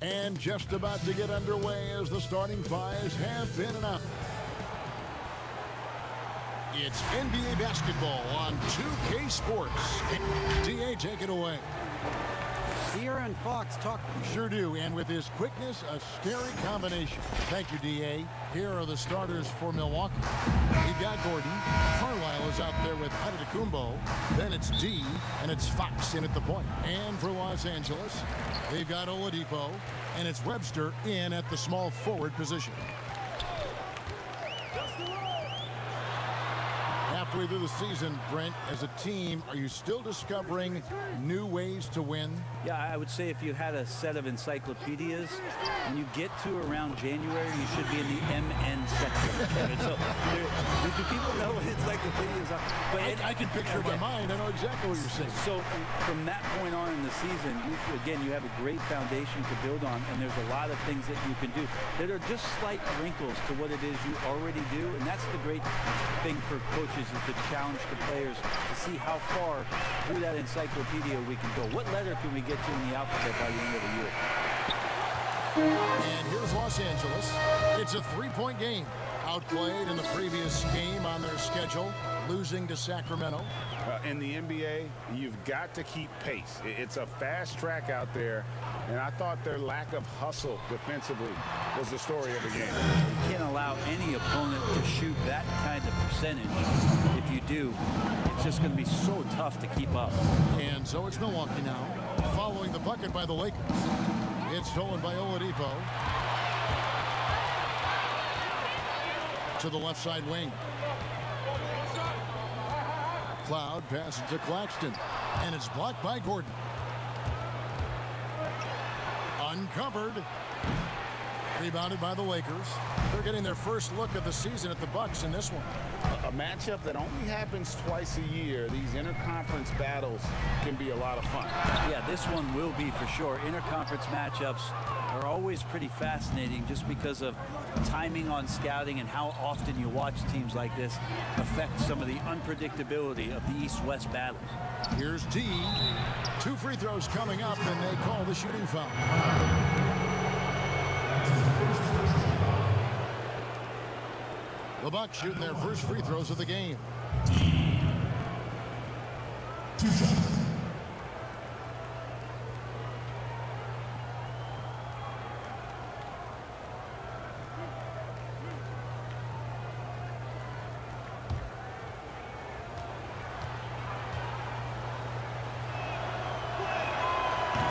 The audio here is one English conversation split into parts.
And just about to get underway as the starting fives have been announced. It's NBA basketball on 2K Sports. DA, take it away. De'Aaron Fox talk. Sure do, and with his quickness, a scary combination. Thank you, DA. Here are the starters for Milwaukee. We've got Gordon. Carlisle is out there with Antetokounmpo. Then it's D, and it's Fox in at the point. And for Los Angeles, they've got Oladipo, and it's Webster in at the small forward position. Halfway through the season, Brent, as a team, are you still discovering new ways to win? Yeah, I would say if you had a set of encyclopedias, when you get to around January, you should be in the MN section. So, do people know what encyclopedias are? But I can picture in my mind. I know exactly what you're saying. So from that point on in the season, you have a great foundation to build on, and there's a lot of things that you can do that are just slight wrinkles to what it is you already do, and that's the great thing for coaches, is to challenge the players to see how far through that encyclopedia we can go. What letter can we get to in the alphabet by the end of the year? And here's Los Angeles. It's a three-point game. Outplayed in the previous game on their schedule, losing to Sacramento. In the NBA, you've got to keep pace. It's a fast track out there, and I thought their lack of hustle defensively was the story of the game. You can't allow any opponent to shoot that kind of percentage. If you do, it's just going to be so tough to keep up. And so it's Milwaukee now, following the bucket by the Lakers. It's stolen by Oladipo. To the left side wing. Cloud passes to Claxton, and it's blocked by Gordon. Uncovered. Rebounded by the Lakers. They're getting their first look of the season at the Bucks in this one. A matchup that only happens twice a year. These interconference battles can be a lot of fun. Yeah, this one will be for sure. Interconference matchups are always pretty fascinating just because of timing on scouting and how often you watch teams like this affect some of the unpredictability of the East-West battles. Here's D. 2 free throws coming up, and they call the shooting foul. The Bucks shooting their first free throws of the game. 2 shots.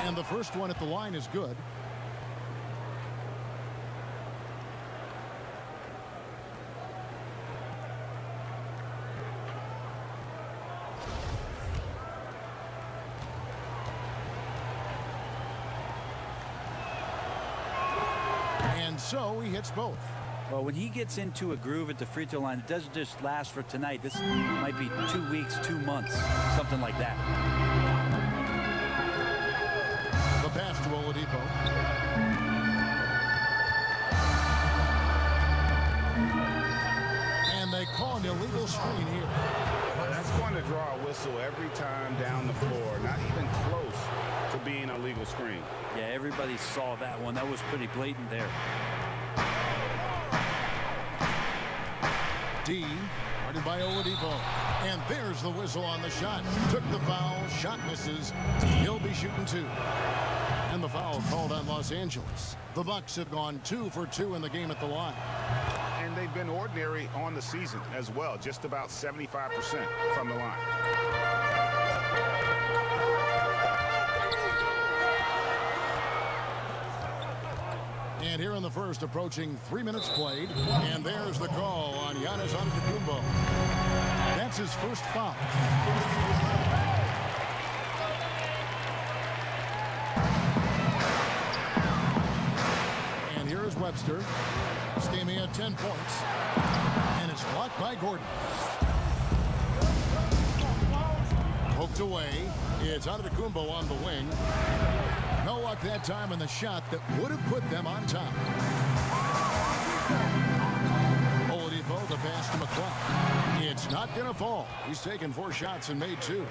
And the first one at the line is good. And so he hits both. Well, when he gets into a groove at the free throw line, it doesn't just last for tonight. This might be 2 weeks, 2 months, something like that. The pass to Oladipo. And they call an illegal screen here. That's going to draw a whistle every time down the floor. Not even close to being a legal screen. Yeah, everybody saw that one. That was pretty blatant there. D, guarded by Oladipo. And there's the whistle on the shot. Took the foul, shot misses. He'll be shooting 2. And the foul called on Los Angeles. The Bucks have gone 2 for 2 in the game at the line. And they've been ordinary on the season as well, just about 75% from the line. And here in the first, approaching 3 minutes played. And there's the call on Giannis Antetokounmpo. That's his first foul. And here is Webster. This game he had 10 points. And it's blocked by Gordon. Poked away. It's Antetokounmpo on the wing. No luck that time in the shot that would have put them on top. Oladipo, the pass to McCloud. It's not going to fall. He's taken 4 shots and made 2.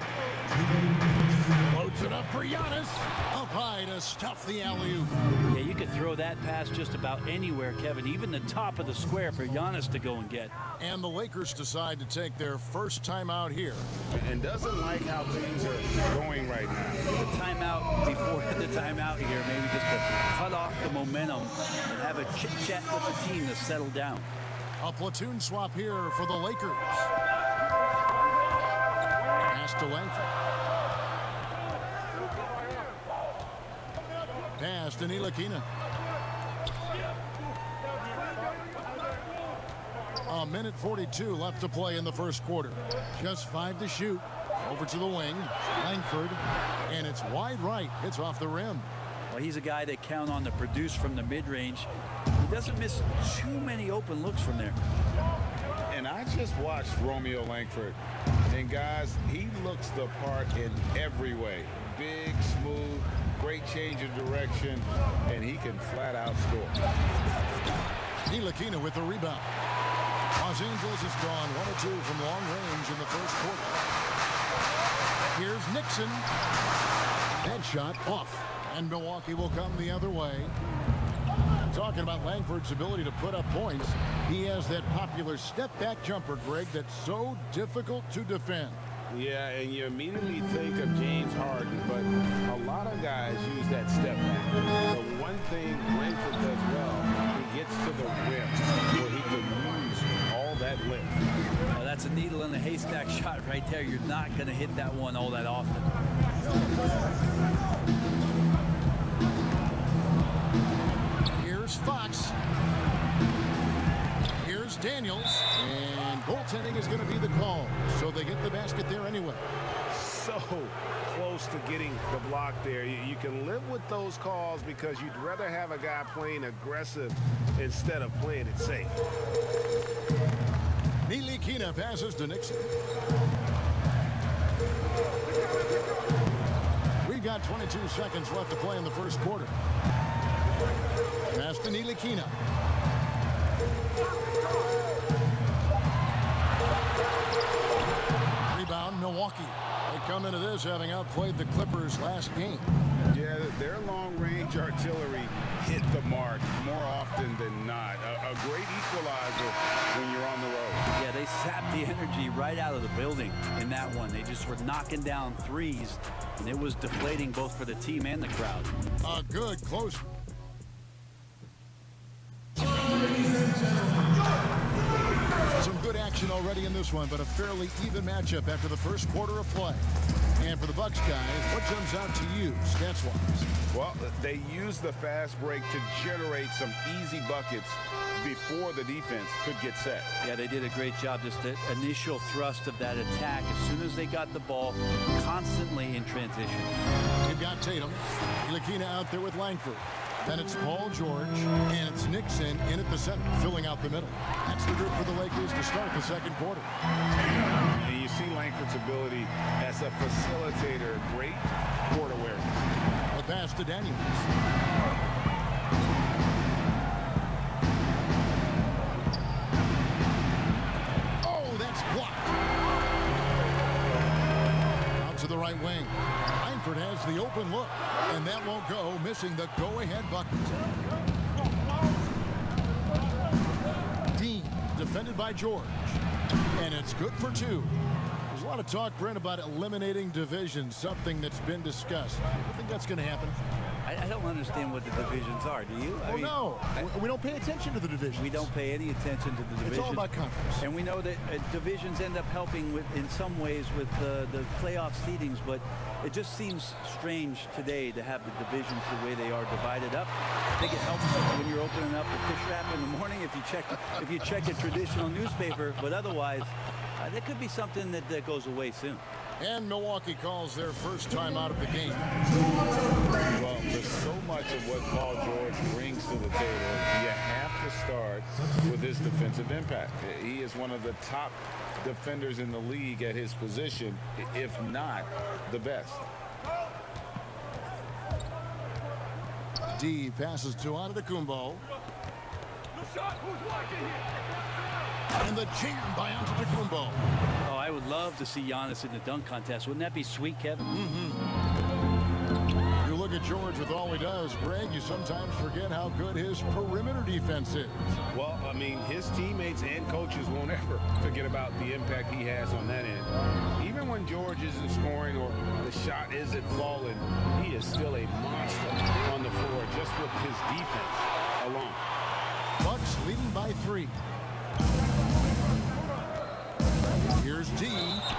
Low Throws it up for Giannis. Up high to stuff the alley-oop. Yeah, you could throw that pass just about anywhere, Kevin, even the top of the square for Giannis to go and get. And the Lakers decide to take their first timeout here. And doesn't like how things are going right now. The timeout before the timeout here, maybe just to cut off the momentum and have a chit-chat with the team to settle down. A platoon swap here for the Lakers. Pass to Langford. Pass to Ntilikina. A minute 42 left to play in the first quarter. Just 5 to shoot. Over to the wing. Langford. And it's wide right. It's off the rim. Well, he's a guy they count on to produce from the mid-range. He doesn't miss too many open looks from there. And I just watched Romeo Langford. And guys, he looks the part in every way. Big, smooth, great change of direction, and he can flat out score. Ntilikina with the rebound. Los Angeles has gone 1 of 2 from long range in the first quarter. Here's Nixon. That shot off. And Milwaukee will come the other way. Talking about Langford's ability to put up points, he has that popular step-back jumper, Greg, that's so difficult to defend. Yeah, and you immediately think of James Harden, but a lot of guys use that step back. The one thing Langford does well, he gets to the rim where he can use all that lift. Well, that's a needle in the haystack shot right there. You're not going to hit that one all that often. Here's Fox. Here's Daniels. And goaltending is going to be the call. So they get the basket there anyway. So close to getting the block there. You can live with those calls because you'd rather have a guy playing aggressive instead of playing it safe. Ntilikina passes to Nixon. We've got 22 seconds left to play in the first quarter. Pass to Ntilikina. Rebound, Milwaukee. They come into this having outplayed the Clippers last game. Yeah, their long-range artillery hit the mark more often than not. A great equalizer when you're on the road. Yeah, they sapped the energy right out of the building in that one. They just were knocking down threes, and it was deflating both for the team and the crowd. A good close. Some good action already in this one, but a fairly even matchup after the first quarter of play. And for the Bucks guys, what jumps out to you, stats-wise? Well, they used the fast break to generate some easy buckets before the defense could get set. Yeah, they did a great job. Just the initial thrust of that attack, as soon as they got the ball, constantly in transition. You've got Tatum. Ntilikina out there with Langford. Then it's Paul George, and it's Nixon in at the center, filling out the middle. That's the group for the Lakers to start the second quarter. And you see Langford's ability as a facilitator, great court awareness. A pass to Daniels. Oh, that's blocked. Out to the right wing. Langford has the open look, and that won't go, missing the go-ahead bucket. Dean, defended by George, and it's good for 2. There's a lot of talk, Brent, about eliminating divisions, something that's been discussed. You think that's going to happen? I don't understand what the divisions are. Do you? Well, no. We don't pay attention to the divisions. We don't pay any attention to the divisions. It's all about conference. And we know that divisions end up helping in some ways with the playoff seedings, but it just seems strange today to have the divisions the way they are divided up. I think it helps when you're opening up the fish wrap in the morning if you check a traditional newspaper, but otherwise, there could be something that goes away soon. And Milwaukee calls their first time out of the game. Well, there's so much of what Paul George brings to the table. You have to start with his defensive impact. He is one of the top defenders in the league at his position, if not the best. D passes to Antetokounmpo. And the jam by Antetokounmpo. Oh, I would love to see Giannis in the dunk contest. Wouldn't that be sweet, Kevin? Mm-hmm. look at George with all he does, Greg, you sometimes forget how good his perimeter defense is. Well, I mean, his teammates and coaches won't ever forget about the impact he has on that end. Even when George isn't scoring or the shot isn't falling, he is still a monster on the floor just with his defense alone. Bucks leading by 3. Here's D,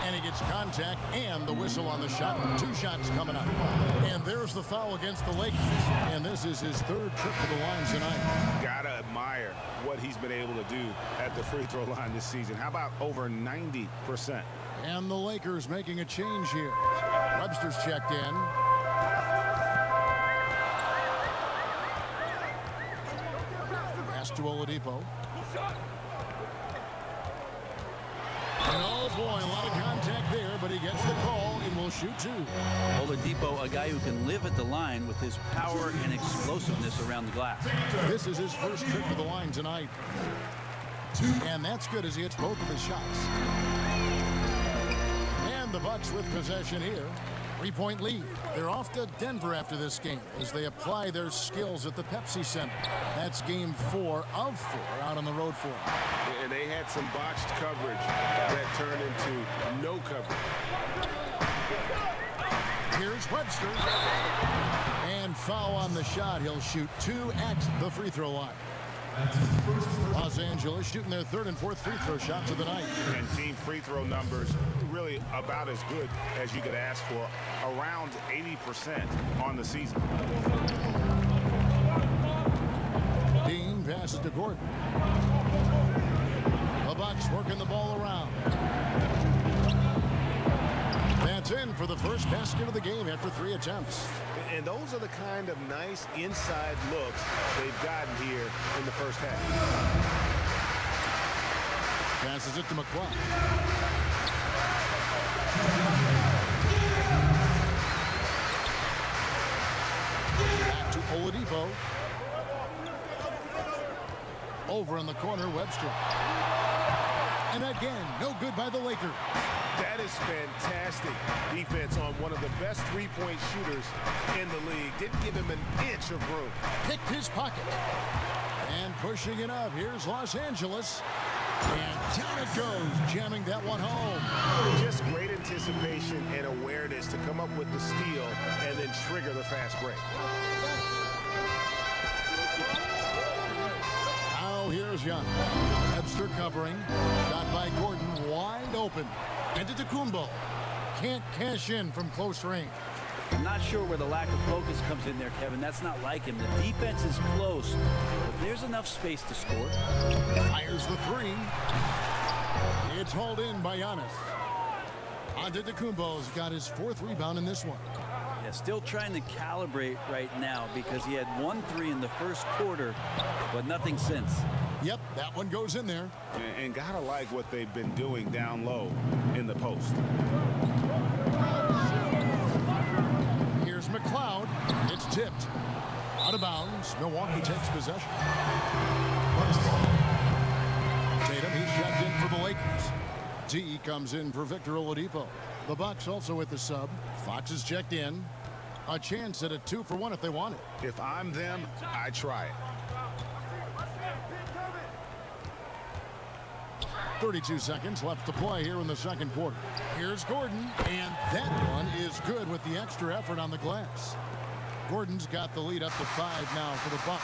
and he gets contact and the whistle on the shot. 2 shots coming up. And there's the foul against the Lakers. And this is his 3rd trip to the line tonight. Gotta admire what he's been able to do at the free throw line this season. How about over 90%? And the Lakers making a change here. Webster's checked in. Pass to Oladipo. And oh boy, a lot of contact there, but he gets the call and will shoot 2. Oladipo, a guy who can live at the line with his power and explosiveness around the glass. This is his 1st trip to the line tonight. And that's good as he hits both of his shots. And the Bucks with possession here. 3-point lead. They're off to Denver after this game as they apply their skills at the Pepsi Center. That's game 4 of 4 out on the road for them. And they had some botched coverage that turned into no coverage. Here's Webster. And foul on the shot. He'll shoot 2 at the free throw line. Los Angeles shooting their 3rd and 4th free throw shots of the night. And team free throw numbers really about as good as you could ask for. Around 80% on the season. Dean passes to Gordon. The Bucks working the ball around. That's in for the first basket of the game after 3 attempts. And those are the kind of nice inside looks they've gotten here in the first half. Passes it to McCloud. Back to Oladipo. Over in the corner, Webster. And again, no good by the Lakers. That is fantastic defense on one of the best three-point shooters in the league. Didn't give him an inch of room. Picked his pocket. And pushing it up. Here's Los Angeles. And down it goes, jamming that one home. Just great anticipation and awareness to come up with the steal and then trigger the fast break. Now here's Young. Webster covering. Shot by Gordon, wide open. Antetokounmpo can't cash in from close range. I'm not sure where the lack of focus comes in there, Kevin. That's not like him. The defense is close, but there's enough space to score. Fires the 3. It's hauled in by Giannis. Antetokounmpo's got his 4th rebound in this one. Yeah, still trying to calibrate right now because he had 1 3 in the first quarter, but nothing since. Yep, that one goes in there. And gotta like what they've been doing down low in the post. Here's McCloud. It's tipped. Out of bounds. Milwaukee takes possession. Tatum, he's checked in for the Lakers. D comes in for Victor Oladipo. The Bucks also with the sub. Fox is checked in. A chance at a 2-for-1 if they want it. If I'm them, I try it. 32 seconds left to play here in the second quarter. Here's Gordon, and that one is good with the extra effort on the glass. Gordon's got the lead up to 5 now for the Bucks.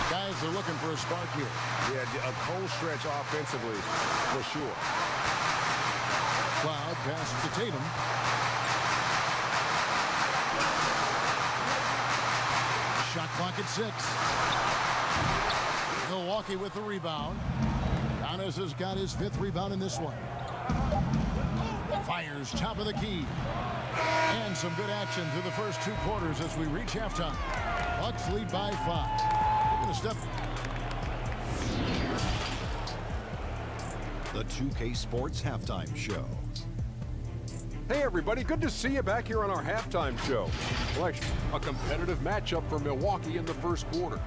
Guys are looking for a spark here. Yeah, a cold stretch offensively for sure. Cloud passes to Tatum. Shot clock at 6. Milwaukee with the rebound. Giannis has got his 5th rebound in this one. Fires top of the key. And some good action through the first 2 quarters as we reach halftime. Bucks lead by 5. We're going to step. The 2K Sports Halftime Show. Hey everybody, good to see you back here on our halftime show. Well, actually, a competitive matchup for Milwaukee in the first quarter.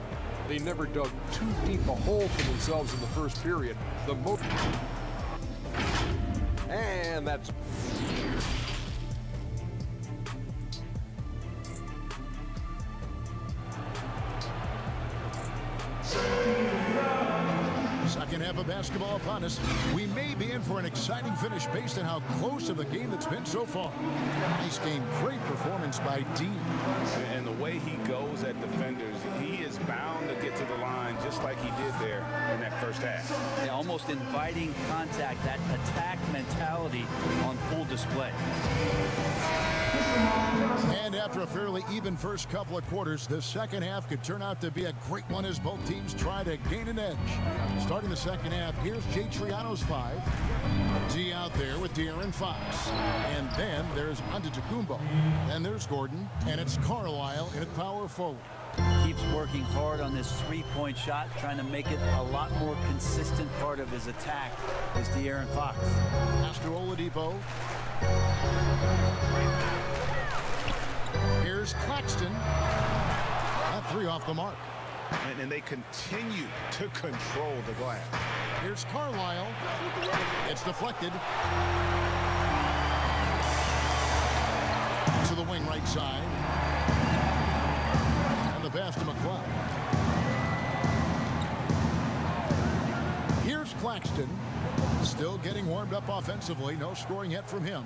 They never dug too deep a hole for themselves in the first period. And that's... of basketball upon us. We may be in for an exciting finish based on how close of a game it's been so far. Nice game, great performance by D. And the way he goes at defenders, he is bound to get to the line just like he did there in that first half. Yeah, almost inviting contact, that attack mentality on full display. And after a fairly even first couple of quarters, the second half could turn out to be a great one as both teams try to gain an edge. Starting the second half, here's Jay Triano's 5. D out there with De'Aaron Fox. And then there's Antetokounmpo. And there's Gordon. And it's Carlisle in at power forward. Keeps working hard on this three-point shot, trying to make it a lot more consistent part of his attack is De'Aaron Fox. Master Oladipo. Here's Claxton. That three off the mark. And they continue to control the glass. Here's Carlisle. It's deflected. To the wing right side. And the pass to McCloud. Here's Claxton. Still getting warmed up offensively. No scoring yet from him.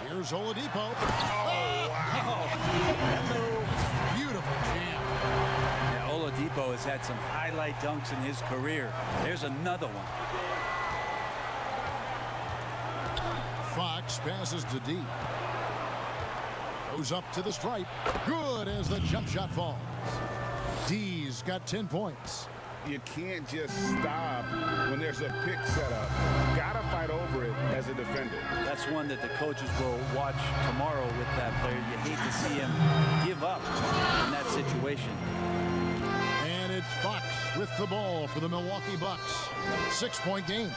Here's Oladipo. Oh, wow. Beautiful jam. Yeah, Oladipo has had some highlight dunks in his career. There's another one. Fox passes to D. Goes up to the stripe. Good as the jump shot falls. D's got 10 points. You can't just stop when there's a pick set up. Gotta fight over it as a defender. That's one that the coaches will watch tomorrow with that player. You hate to see him give up in that situation. And it's Fox with the ball for the Milwaukee Bucks. 6-point game.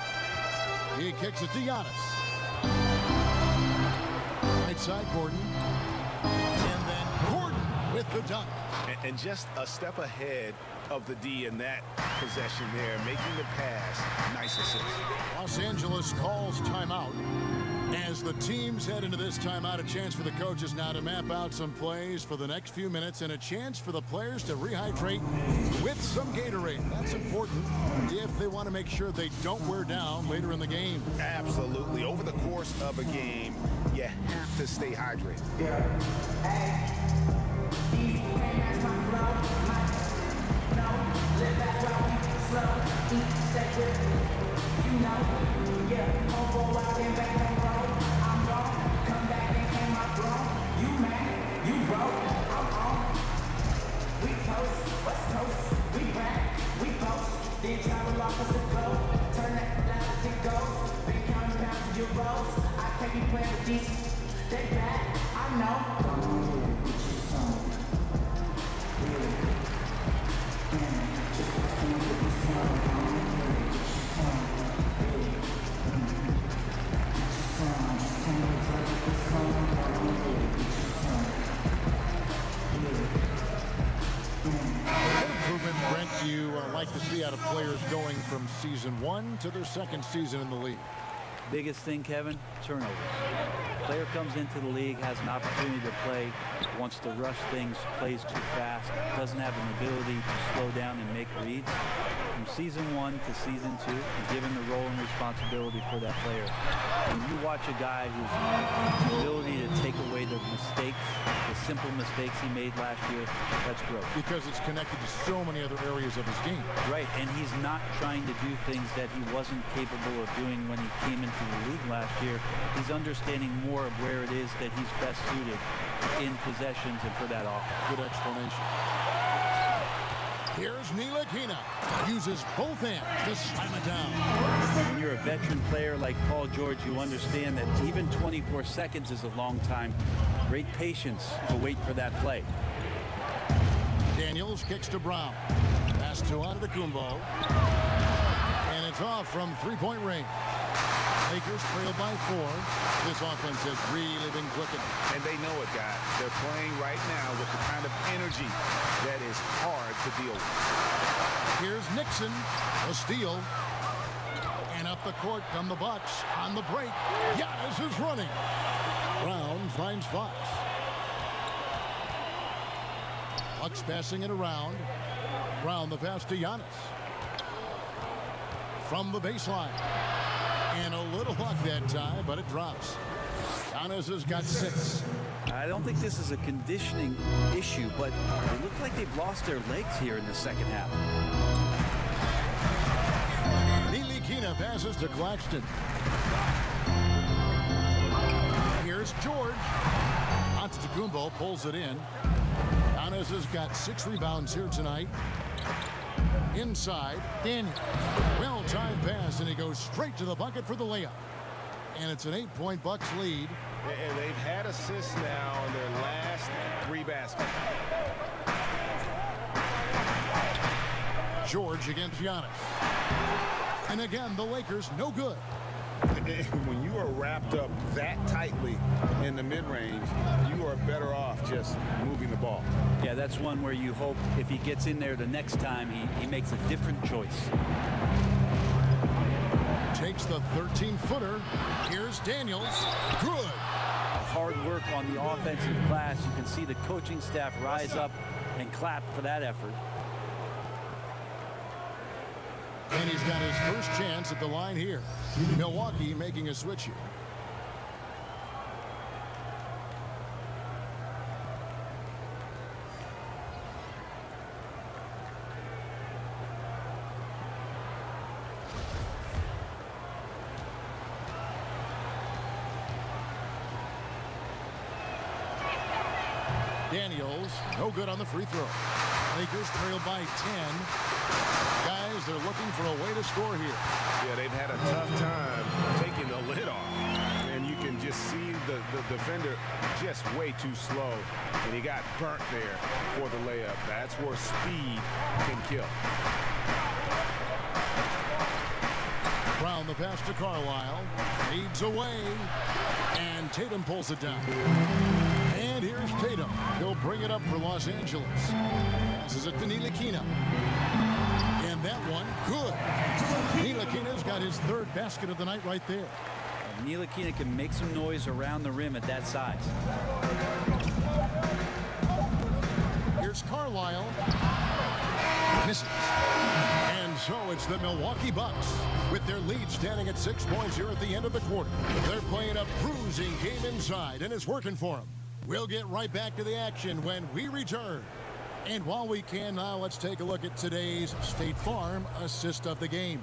He kicks it to Giannis. Right side, Gordon. And then Gordon with the dunk. And just a step ahead of the D in that possession there, making the pass. Nice assist. Los Angeles calls timeout. As the teams head into this timeout, a chance for the coaches now to map out some plays for the next few minutes and a chance for the players to rehydrate with some Gatorade. That's important if they want to make sure they don't wear down later in the game. Absolutely. Over the course of a game, you have to stay hydrated. You like to see out of players going from season 1 to their second season in the league? Biggest thing, Kevin, turnovers. Player comes into the league, has an opportunity to play, wants to rush things, plays too fast, doesn't have an ability to slow down and make reads. From season 1 to season 2, you're given the role and responsibility for that player. When you watch a guy who's ability to take away the mistakes, the simple mistakes he made last year, that's growth. Because it's connected to so many other areas of his game. Right, and he's not trying to do things that he wasn't capable of doing when he came into the league last year. He's understanding more of where it is that he's best suited in possessions and for that offense. Good explanation. Here's Ntilikina. Uses both hands to slam it down. When you're a veteran player like Paul George, you understand that even 24 seconds is a long time. Great patience to wait for that play. Daniels kicks to Brown. Pass to Antetokounmpo. And it's off from three-point range. Lakers trail by 4. This offense has really been clicking. And they know it, guys. They're playing right now with the kind of energy that is hard to deal with. Here's Nixon, a steal. And up the court come the Bucks on the break. Giannis is running. Brown finds Fox. Bucks passing it around. Brown the pass to Giannis. from the baseline. And a little luck that time, but it drops. Giannis has got 6. I don't think this is a conditioning issue, but they look like they've lost their legs here in the second half. Ntilikina passes to Claxton. Here's George. Antetokounmpo pulls it in. Giannis has got 6 rebounds here tonight. Inside, Daniel. Well-timed pass, and he goes straight to the bucket for the layup. And it's an 8-point Bucks lead. And they've had assists now in their last 3 baskets. George against Giannis. And again, the Lakers no good. When you are wrapped up that tightly in the mid-range, you are better off just moving the ball. Yeah, that's one where you hope if he gets in there the next time, he makes a different choice. Takes the 13-footer. Here's Daniels. Good. Hard work on the offensive glass. You can see the coaching staff rise up and clap for that effort. And he's got his first chance at the line here. Milwaukee making a switch here. Daniels, no good on the free throw. Lakers trail by 10. Guys, they're looking for a way to score here. Yeah, they've had a tough time taking the lid off. And you can just see the defender just way too slow. And he got burnt there for the layup. That's where speed can kill. Brown the pass to Carlisle. Leads away. And Tatum pulls it down. And here's Tatum. He'll bring it up for Los Angeles. Passes it to Ntilikina. And that one, good. Ntilikina's got his 3rd basket of the night right there. And Ntilikina can make some noise around the rim at that size. Here's Carlisle. Misses. And so it's the Milwaukee Bucks with their lead standing at 6 points here at the end of the quarter. They're playing a bruising game inside, and it's working for them. We'll get right back to the action when we return. And while we can now, let's take a look at today's State Farm assist of the game.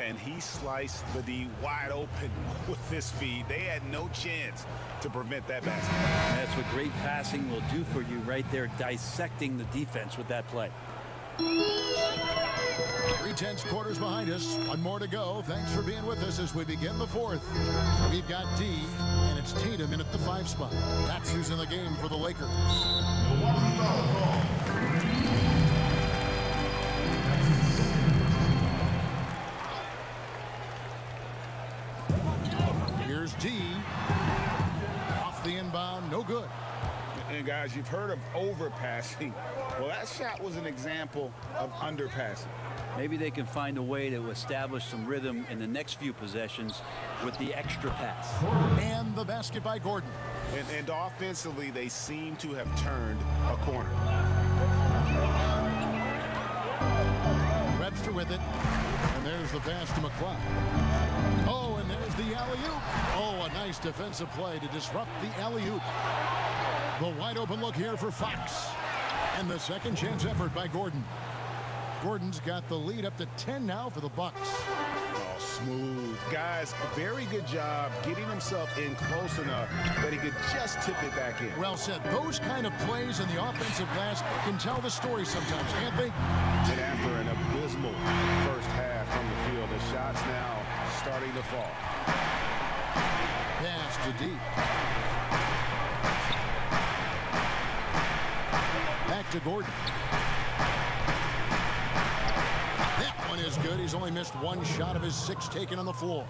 And he sliced the D wide open with this feed. They had no chance to prevent that basket. That's what great passing will do for you right there, dissecting the defense with that play. 3/10 quarters behind us. 1 more to go. Thanks for being with us as we begin the 4th. We've got D, and it's Tatum in at the 5 spot. That's who's in the game for the Lakers. Here's D. Off the inbound, no good. And guys, you've heard of overpassing. Well, that shot was an example of underpassing. Maybe they can find a way to establish some rhythm in the next few possessions with the extra pass. And the basket by Gordon. And offensively, they seem to have turned a corner. Webster with it. And there's the pass to McCloud. Oh, and there's the alley-oop. Oh, a nice defensive play to disrupt the alley-oop. The wide open look here for Fox. And the second chance effort by Gordon. Gordon's got the lead up to 10 now for the Bucks. Oh, smooth. Guys, a very good job getting himself in close enough that he could just tip it back in. Well said. Those kind of plays in the offensive glass can tell the story sometimes, can't they? And after an abysmal first half from the field, the shots now starting to fall. Pass to deep. Back to Gordon. That one is good. He's only missed 1 shot of his 6 taken on the floor.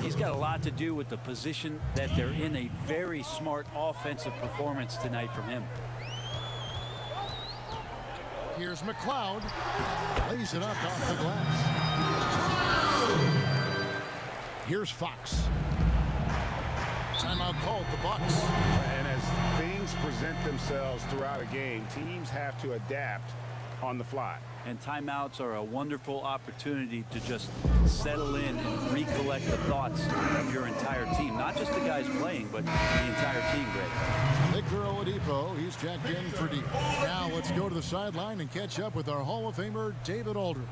He's got a lot to do with the position that they're in. A very smart offensive performance tonight from him. Here's McCloud. Lays it up off the glass. Here's Fox. Timeout called the Bucks. And as things present themselves throughout a game, teams have to adapt on the fly. And timeouts are a wonderful opportunity to just settle in and recollect the thoughts of your entire team. Not just the guys playing, but the entire team, Greg. Victor Oladipo, he's checked in for D. Now let's go to the sideline and catch up with our Hall of Famer, David Aldridge.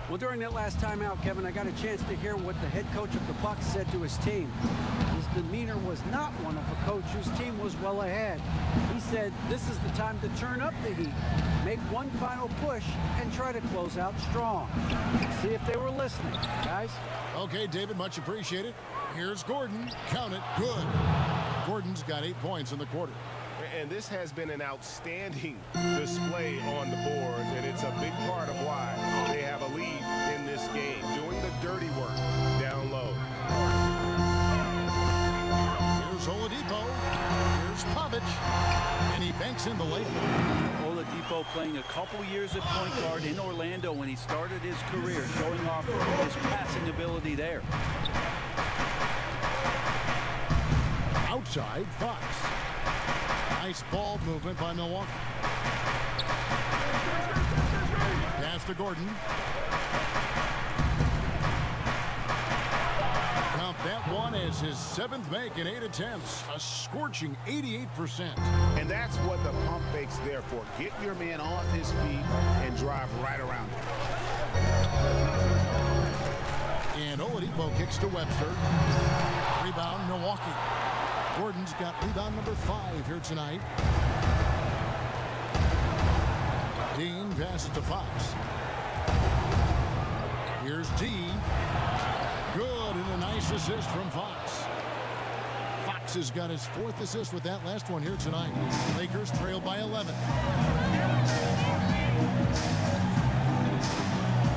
Well, during that last timeout, Kevin, I got a chance to hear what the head coach of the Bucks said to his team. His demeanor was not one of a coach whose team was well ahead. He said, this is the time to turn up the heat, make one final push, and try to close out strong. See if they were listening, guys. Okay, David, much appreciated. Here's Gordon. Count it. Good. Gordon's got 8 points in the quarter. And this has been an outstanding display on the board, and it's a big part of why they have a lead in this game, doing the dirty work down low. Here's Oladipo. Here's Pavic. And he banks in the layup. Oladipo playing a couple years at point guard in Orlando when he started his career, showing off his passing ability there. Outside, Fox. Nice ball movement by Milwaukee. Pass to Gordon. Count that one as his 7th make in 8 attempts. A scorching 88%. And that's what the pump fake's there for. Get your man off his feet and drive right around him. And Oladipo kicks to Webster. Rebound, Milwaukee. Gordon's got rebound number 5 here tonight. Dean passes to Fox. Here's D. Good, and a nice assist from Fox. Fox has got his 4th assist with that last one here tonight. Lakers trail by 11.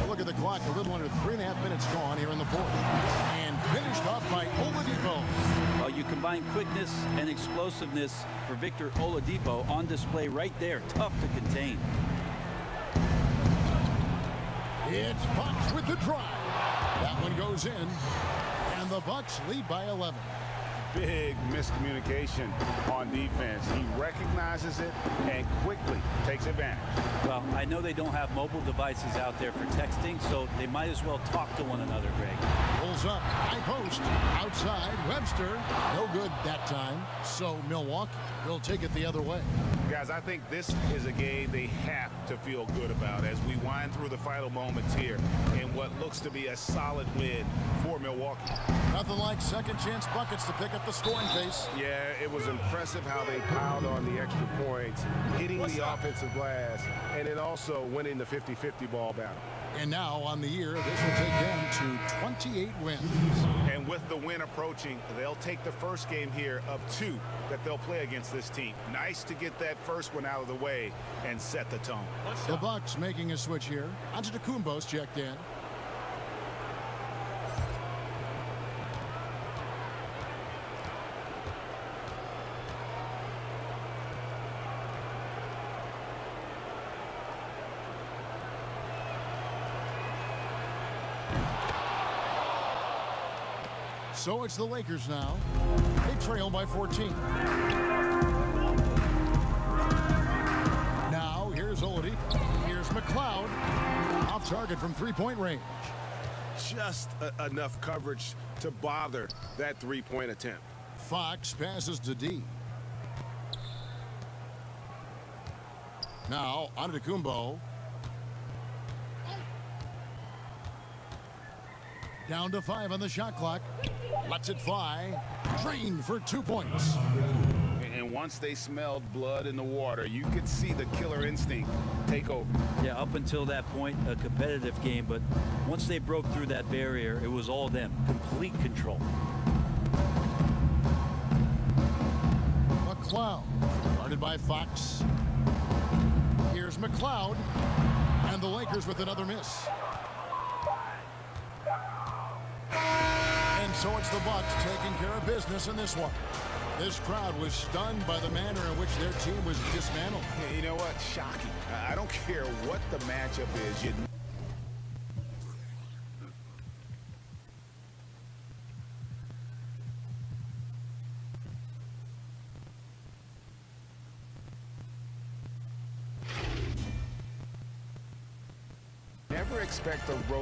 Look at the clock, a little under 3.5 minutes gone here in the 4th. And finished off by Oladipo. Well, you combine quickness and explosiveness for Victor Oladipo on display right there. Tough to contain. It's Fox with the drive. That one goes in. And the Bucks lead by 11. Big miscommunication on defense. He recognizes it and quickly takes advantage. Well, I know they don't have mobile devices out there for texting, so they might as well talk to one another, Greg. Pulls up, high post, outside, Webster. No good that time. So Milwaukee will take it the other way. Guys, I think this is a game they have to feel good about as we wind through the final moments here in what looks to be a solid win for Milwaukee. Nothing like second chance buckets to pick up the scoring pace. Yeah, it was impressive how they piled on the extra points, hitting the offensive glass, and then also winning the 50-50 ball battle. And now on the year, this will take them to 28 wins. And with the win approaching, they'll take the first game here of 2 that they'll play against this team. Nice to get that first one out of the way and set the tone. The Bucks making a switch here. Antetokounmpo's checked in. So it's the Lakers now. They trail by 14. Now here's Oladipo. Here's McLeod. Off target from 3-point range. Just enough coverage to bother that 3-point attempt. Fox passes to D. Now Antetokounmpo. Down to 5 on the shot clock. Lets it fly. Drained for 2 points. And once they smelled blood in the water, you could see the killer instinct take over. Yeah, up until that point, a competitive game, but once they broke through that barrier, it was all them. Complete control. McLeod. Guarded by Fox. Here's McLeod. And the Lakers with another miss. And so it's the Bucks taking care of business in this one. This crowd was stunned by the manner in which their team was dismantled. You know what? Shocking. I don't care what the matchup is. never expect a road